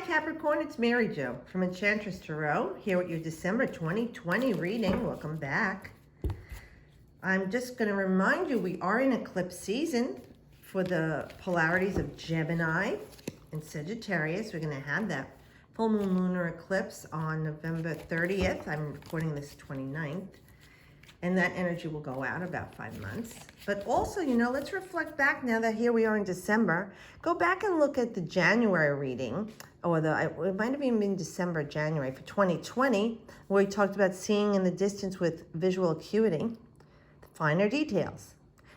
Hi Capricorn, it's Mary Jo from Enchantress Tarot, here with your December 2020 reading. Welcome back. I'm just going to remind you we are in eclipse season for the polarities of Gemini and Sagittarius. We're going to have that full moon lunar eclipse on November 30th. I'm recording this 29th. And that energy will go out about 5 months. But also, let's reflect back now that here we are in December. Go back and look at the January reading, or it might have even been December, January for 2020, where we talked about seeing in the distance with visual acuity, the finer details.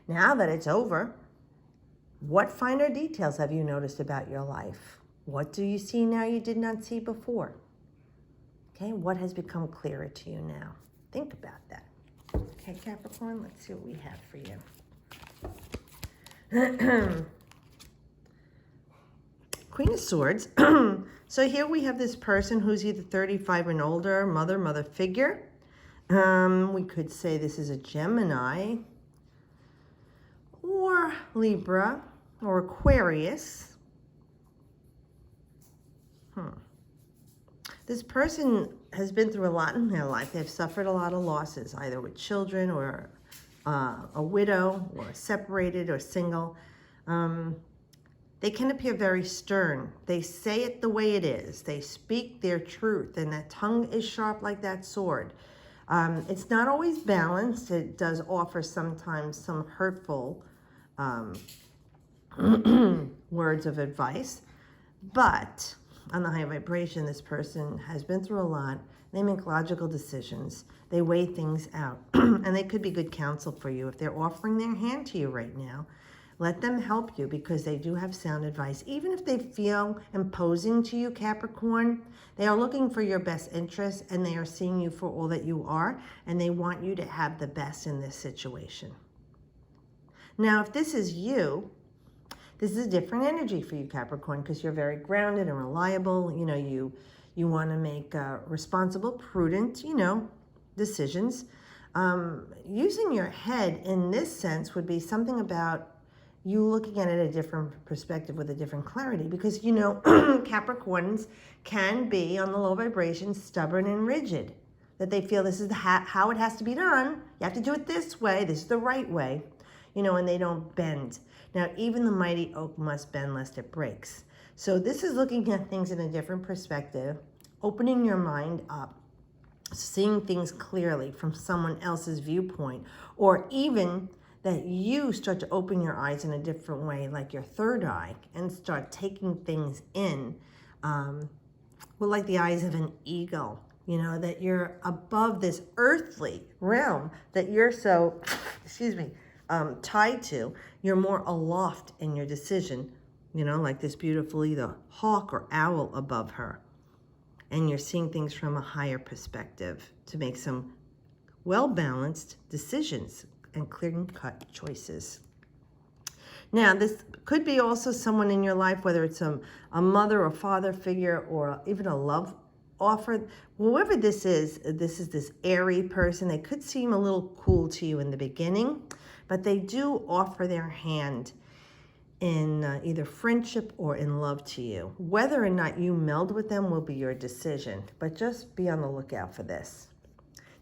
Now that it's over, what finer details have you noticed about your life? What do you see now you did not see before? Okay, what has become clearer to you now? Think about that. Okay, Capricorn, let's see what we have for you. Queen of Swords. So here we have this person who's either 35 and older, mother figure. We could say this is a Gemini or Libra or Aquarius. This person has been through a lot in their life. They've suffered a lot of losses, either with children or a widow or separated or single. They can appear very stern. They say it the way it is. They speak their truth, and that tongue is sharp like that sword. It's not always balanced. It does offer sometimes some hurtful words of advice, but on the high vibration, this person has been through a lot. They make logical decisions. They weigh things out. And they could be good counsel for you. If they're offering their hand to you right now, let them help you because they do have sound advice. Even if they feel imposing to you, Capricorn, they are looking for your best interest and they are seeing you for all that you are, and they want you to have the best in this situation. Now, if this is you, this is a different energy for you, Capricorn, because you're very grounded and reliable. You want to make responsible, prudent, decisions. Using your head in this sense would be something about you looking at it a different perspective with a different clarity, because, Capricorns can be on the low vibration, stubborn and rigid, that they feel this is how it has to be done. You have to do it this way. This is the right way, and they don't bend. Now, even the mighty oak must bend lest it breaks. So this is looking at things in a different perspective, opening your mind up, seeing things clearly from someone else's viewpoint, or even that you start to open your eyes in a different way, like your third eye, and start taking things in, like the eyes of an eagle, that you're above this earthly realm that you're so, tied to. You're more aloft in your decision, like this beautiful either hawk or owl above her. And you're seeing things from a higher perspective to make some well-balanced decisions and clear-cut choices. Now, this could be also someone in your life, whether it's a mother or father figure or even a love offer. Whoever this is this airy person. They could seem a little cool to you in the beginning, but they do offer their hand in either friendship or in love to you. Whether or not you meld with them will be your decision, but just be on the lookout for this.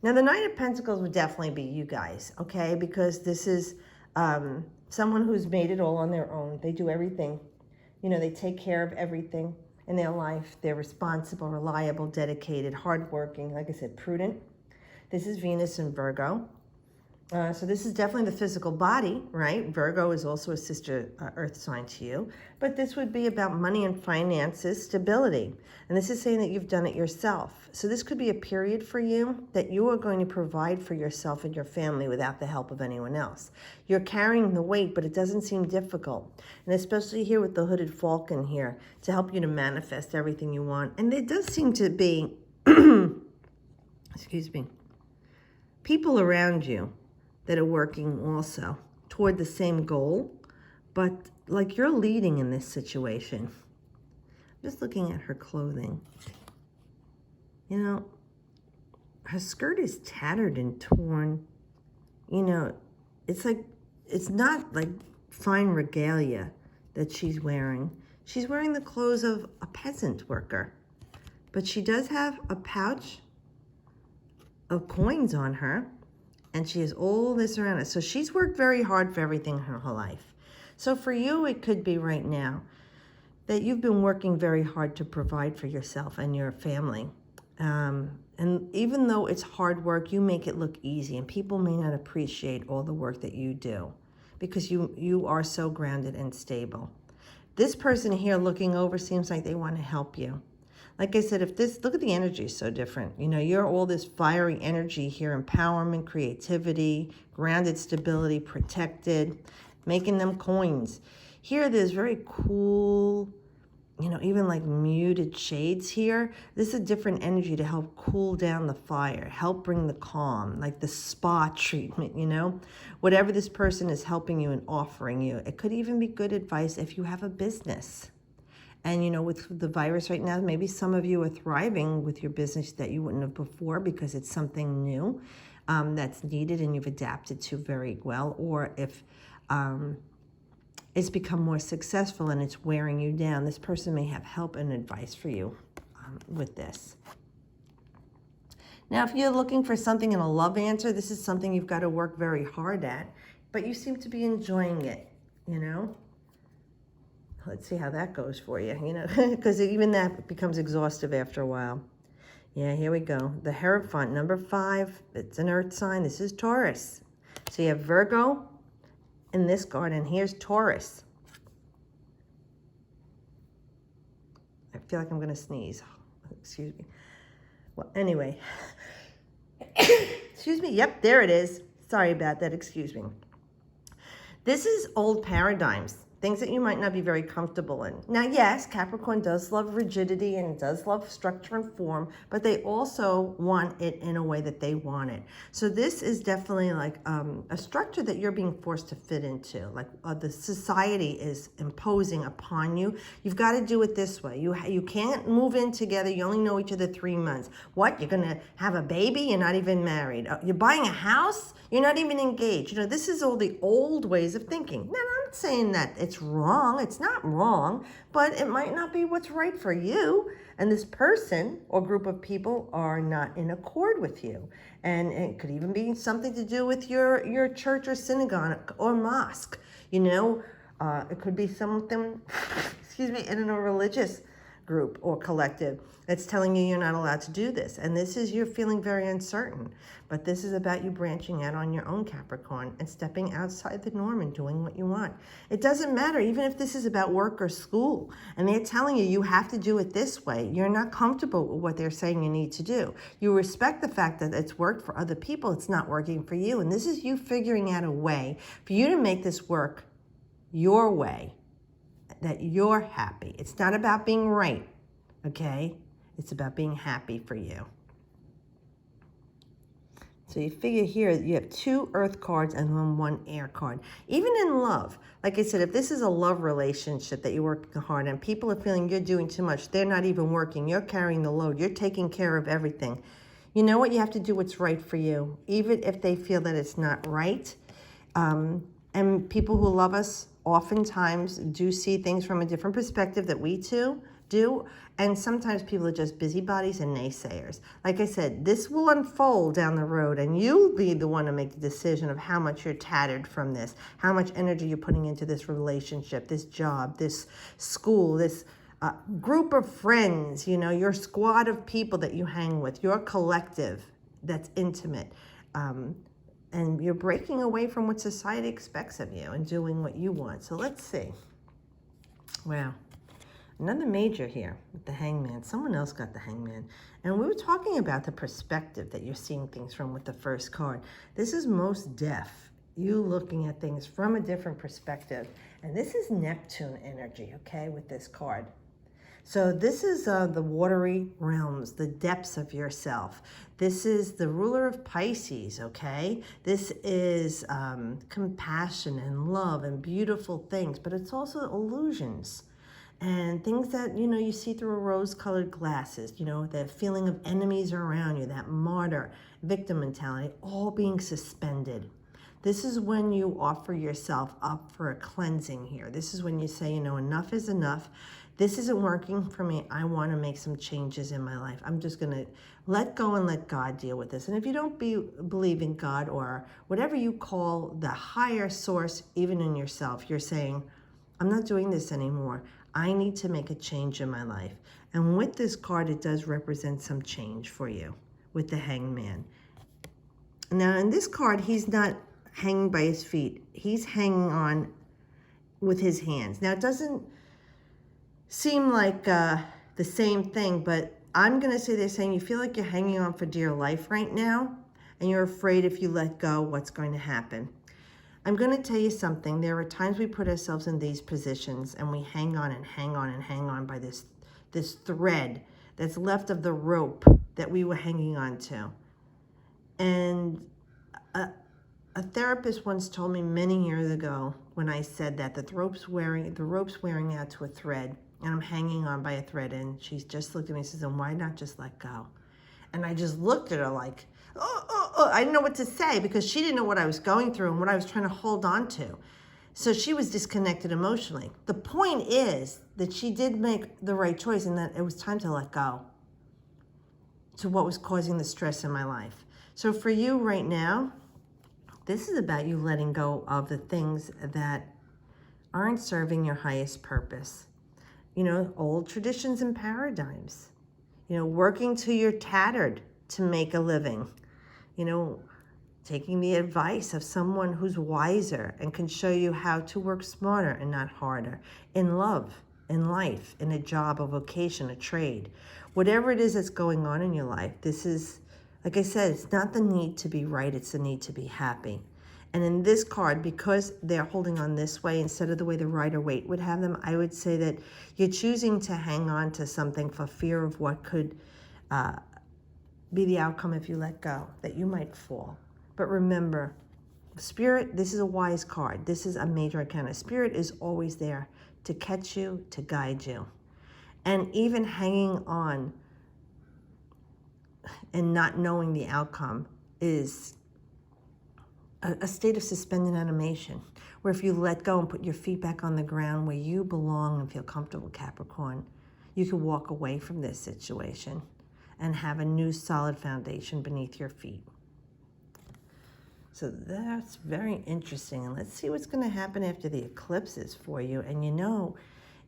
Now, the Knight of Pentacles would definitely be you guys, okay? Because this is someone who's made it all on their own. They do everything. They take care of everything in their life. They're responsible, reliable, dedicated, hardworking, like I said, prudent. This is Venus in Virgo. So this is definitely the physical body, right? Virgo is also a sister earth sign to you. But this would be about money and finances, stability. And this is saying that you've done it yourself. So this could be a period for you that you are going to provide for yourself and your family without the help of anyone else. You're carrying the weight, but it doesn't seem difficult. And especially here with the hooded falcon here to help you to manifest everything you want. And it does seem to be, people around you that are working also toward the same goal, but like you're leading in this situation. I'm just looking at her clothing. Her skirt is tattered and torn. It's not like fine regalia that she's wearing. She's wearing the clothes of a peasant worker, but she does have a pouch of coins on her, and she has all this around her. So she's worked very hard for everything in her whole life. So for you, it could be right now that you've been working very hard to provide for yourself and your family. And even though it's hard work, you make it look easy, and people may not appreciate all the work that you do because you are so grounded and stable. This person here looking over seems like they want to help you. Like I said, look at the energy, is so different. You know, you're all this fiery energy here, empowerment, creativity, grounded stability, protected, making them coins. Here, there's very cool, you know, even like muted shades here. This is a different energy to help cool down the fire, help bring the calm, like the spa treatment, you know, whatever this person is helping you and offering you. It could even be good advice if you have a business. And, you know, with the virus right now, maybe some of you are thriving with your business that you wouldn't have before because it's something new that's needed and you've adapted to very well. Or if it's become more successful and it's wearing you down, this person may have help and advice for you with this. Now, if you're looking for something in a love answer, this is something you've got to work very hard at, but you seem to be enjoying it, you know? Let's see how that goes for you, you know, because even that becomes exhaustive after a while. Yeah, here we go. The Hierophant, number 5. It's an earth sign. This is Taurus. So you have Virgo in this card, and here's Taurus. I feel like I'm going to sneeze. Excuse me. Well, anyway. Excuse me. Yep, there it is. Sorry about that. Excuse me. This is old paradigms. Things that you might not be very comfortable in. Now, yes, Capricorn does love rigidity and does love structure and form, but they also want it in a way that they want it. So this is definitely like a structure that you're being forced to fit into. Like the society is imposing upon you. You've got to do it this way. You can't move in together. You only know each other 3 months. What? You're going to have a baby? You're not even married. You're buying a house? You're not even engaged. You know, this is all the old ways of thinking. Now, I'm not saying that it's wrong. It's not wrong, but it might not be what's right for you. And this person or group of people are not in accord with you. And it could even be something to do with your church or synagogue or mosque. You know, it could be something, excuse me, in a religious group or collective that's telling you you're not allowed to do this. And this is you're feeling very uncertain. But this is about you branching out on your own, Capricorn, and stepping outside the norm and doing what you want. It doesn't matter, even if this is about work or school, and they're telling you you have to do it this way. You're not comfortable with what they're saying you need to do. You respect the fact that it's worked for other people. It's not working for you. And this is you figuring out a way for you to make this work your way, that you're happy. It's not about being right, okay? It's about being happy for you. So you figure here you have 2 earth cards and then 1 air card. Even in love, like I said, if this is a love relationship that you're working hard and people are feeling you're doing too much, they're not even working, you're carrying the load, you're taking care of everything. You know what? You have to do what's right for you, even if they feel that it's not right. And people who love us oftentimes do see things from a different perspective that we too do. And sometimes people are just busybodies and naysayers. Like I said, this will unfold down the road and you'll be the one to make the decision of how much you're tattered from this, how much energy you're putting into this relationship, this job, this school, this group of friends, you know, your squad of people that you hang with, your collective that's intimate. And you're breaking away from what society expects of you and doing what you want. So let's see. Wow. Another major here with the Hangman. Someone else got the Hangman. And we were talking about the perspective that you're seeing things from with the first card. This is most deaf. You looking at things from a different perspective. And this is Neptune energy, okay, with this card. So this is the watery realms, the depths of yourself. This is the ruler of Pisces, okay? This is compassion and love and beautiful things, but it's also illusions and things that, you know, you see through rose-colored glasses, you know, the feeling of enemies around you, that martyr, victim mentality, all being suspended. This is when you offer yourself up for a cleansing here. This is when you say, you know, enough is enough. This isn't working for me. I want to make some changes in my life. I'm just going to let go and let God deal with this. And if you don't believe in God or whatever you call the higher source, even in yourself, you're saying, I'm not doing this anymore. I need to make a change in my life. And with this card, it does represent some change for you with the Hanged Man. Now, in this card, he's not hanging by his feet. He's hanging on with his hands. Now, it doesn't seem like the same thing, but I'm going to say they're saying you feel like you're hanging on for dear life right now, and you're afraid if you let go, what's going to happen. I'm going to tell you something. There are times we put ourselves in these positions, and we hang on and hang on and hang on by this thread that's left of the rope that we were hanging on to. And a therapist once told me many years ago when I said that the rope's wearing out to a thread, and I'm hanging on by a thread, and she just looked at me and says, "And why not just let go?" And I just looked at her like, oh. I didn't know what to say because she didn't know what I was going through and what I was trying to hold on to. So she was disconnected emotionally. The point is that she did make the right choice and that it was time to let go to what was causing the stress in my life. So for you right now, this is about you letting go of the things that aren't serving your highest purpose. You know, old traditions and paradigms. You know, working till you're tattered to make a living. You know, taking the advice of someone who's wiser and can show you how to work smarter and not harder. In love, in life, in a job, a vocation, a trade. Whatever it is that's going on in your life, this is, like I said, it's not the need to be right, it's the need to be happy. And in this card, because they're holding on this way instead of the way the Rider-Waite would have them, I would say that you're choosing to hang on to something for fear of what could be the outcome if you let go, that you might fall. But remember, Spirit, this is a wise card. This is a major arcana. Spirit is always there to catch you, to guide you. And even hanging on and not knowing the outcome is a state of suspended animation, where if you let go and put your feet back on the ground where you belong and feel comfortable, Capricorn, you can walk away from this situation and have a new solid foundation beneath your feet. So that's very interesting. And let's see what's going to happen after the eclipses for you. And you know,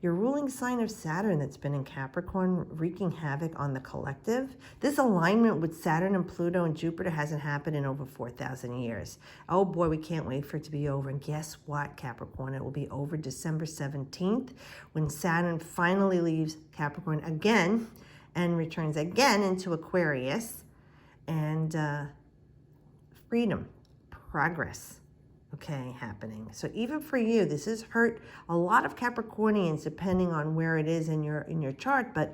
your ruling sign of Saturn that's been in Capricorn wreaking havoc on the collective. This alignment with Saturn and Pluto and Jupiter hasn't happened in over 4,000 years. Oh boy, we can't wait for it to be over. And guess what, Capricorn? It will be over December 17th when Saturn finally leaves Capricorn again and returns again into Aquarius. And freedom, progress, okay, happening. So even for you, this has hurt a lot of Capricornians depending on where it is in your chart, but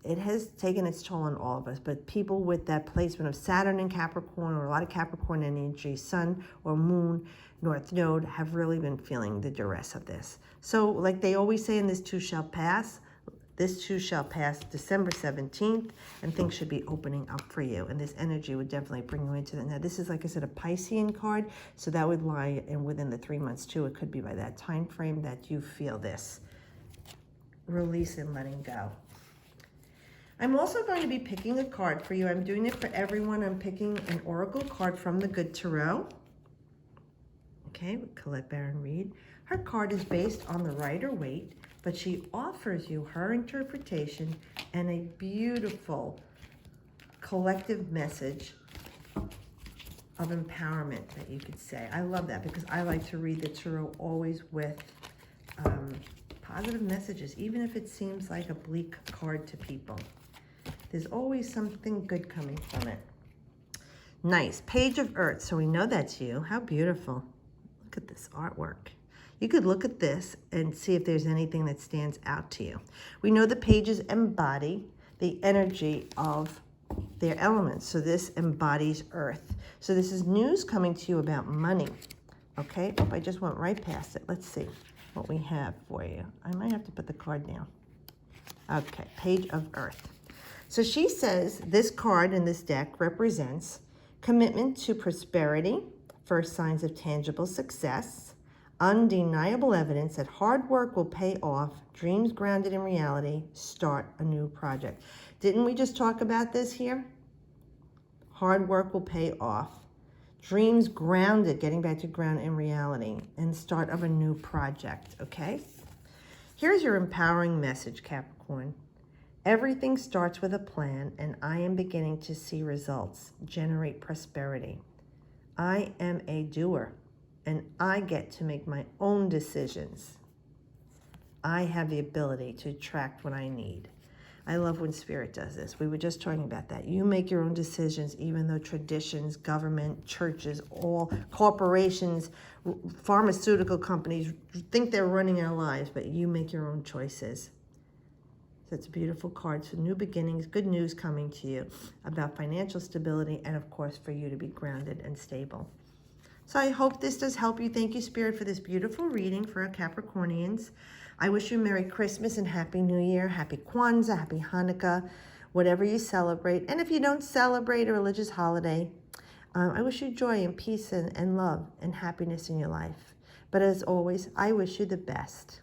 it has taken its toll on all of us. But people with that placement of Saturn in Capricorn, or a lot of Capricorn energy, Sun or Moon, North Node, have really been feeling the duress of this. So like they always say in this too shall pass, this too shall pass December 17th, and things should be opening up for you. And this energy would definitely bring you into that. Now, this is, like I said, a Piscean card, so that would lie in within the 3 months, too. It could be by that time frame that you feel this release and letting go. I'm also going to be picking a card for you. I'm doing it for everyone. I'm picking an oracle card from the Good Tarot. Okay, with Colette Baron Reed. Her card is based on the Rider-Waite, but she offers you her interpretation and a beautiful collective message of empowerment that you could say. I love that because I like to read the tarot always with positive messages, even if it seems like a bleak card to people. There's always something good coming from it. Nice. Page of Earth. So we know that's you. How beautiful. Look at this artwork. You could look at this and see if there's anything that stands out to you. We know the pages embody the energy of their elements. So this embodies Earth. So this is news coming to you about money. Okay, I just went right past it. Let's see what we have for you. I might have to put the card down. Okay, Page of Earth. So she says this card in this deck represents commitment to prosperity, first signs of tangible success, Undeniable evidence that hard work will pay off, dreams grounded in reality, start a new project. Didn't we just talk about this here? Hard work will pay off. Dreams grounded, getting back to ground in reality, and start of a new project, okay? Here's your empowering message, Capricorn. Everything starts with a plan, and I am beginning to see results, generate prosperity. I am a doer, and I get to make my own decisions. I have the ability to attract what I need. I love when Spirit does this. We were just talking about that. You make your own decisions, even though traditions, government, churches, all corporations, pharmaceutical companies think they're running our lives, but you make your own choices. So it's a beautiful card. So new beginnings, good news coming to you about financial stability, and of course for you to be grounded and stable. So I hope this does help you. Thank you, Spirit, for this beautiful reading for our Capricornians. I wish you Merry Christmas and Happy New Year, Happy Kwanzaa, Happy Hanukkah, whatever you celebrate. And if you don't celebrate a religious holiday, I wish you joy and peace and love and happiness in your life. But as always, I wish you the best.